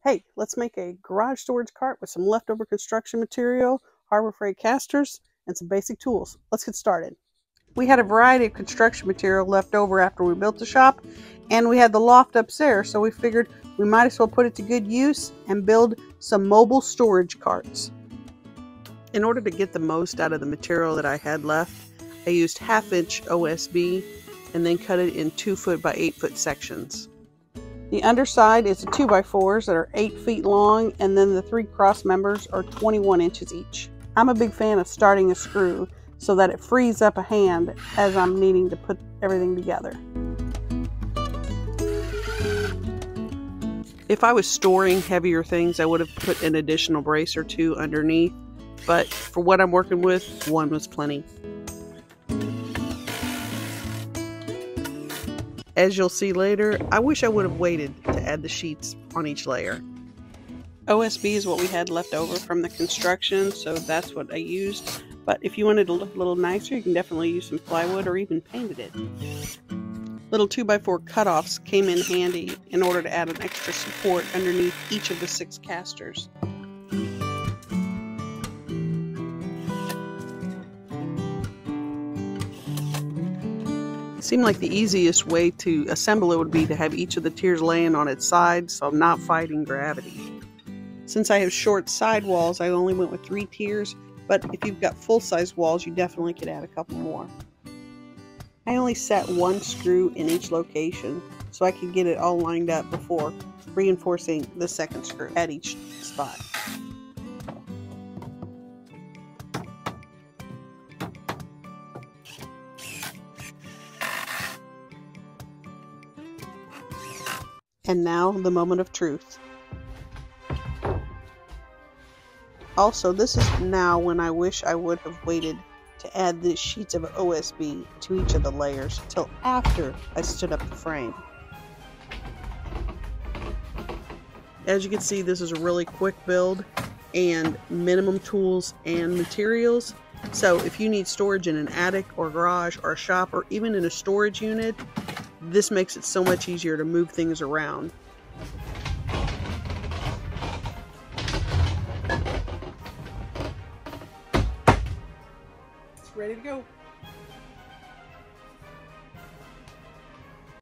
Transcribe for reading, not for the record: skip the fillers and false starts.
Hey, let's make a garage storage cart with some leftover construction material, Harbor Freight casters, and some basic tools. Let's get started. We had a variety of construction material left over after we built the shop, and we had the loft upstairs, so we figured we might as well put it to good use and build some mobile storage carts. In order to get the most out of the material that I had left, I used 1/2-inch OSB and then cut it in 2-foot by 8-foot sections. The underside is the 2x4s that are 8 feet long, and then the 3 cross members are 21 inches each. I'm a big fan of starting a screw so that it frees up a hand as I'm needing to put everything together. If I was storing heavier things, I would have put an additional brace or 2 underneath, but for what I'm working with, 1 was plenty. As you'll see later, I wish I would have waited to add the sheets on each layer. OSB is what we had left over from the construction, so that's what I used. But if you wanted to look a little nicer, you can definitely use some plywood or even painted it. Little 2x4 cutoffs came in handy in order to add an extra support underneath each of the 6 casters. It seemed like the easiest way to assemble it would be to have each of the tiers laying on its side, so I'm not fighting gravity. Since I have short side walls, I only went with 3 tiers, but if you've got full-size walls, you definitely could add a couple more. I only set 1 screw in each location, so I could get it all lined up before reinforcing the 2nd screw at each spot. And now, the moment of truth. Also, this is now when I wish I would have waited to add the sheets of OSB to each of the layers till after I stood up the frame. As you can see, this is a really quick build and minimum tools and materials. So if you need storage in an attic or garage or a shop or even in a storage unit, this makes it so much easier to move things around. It's ready to go.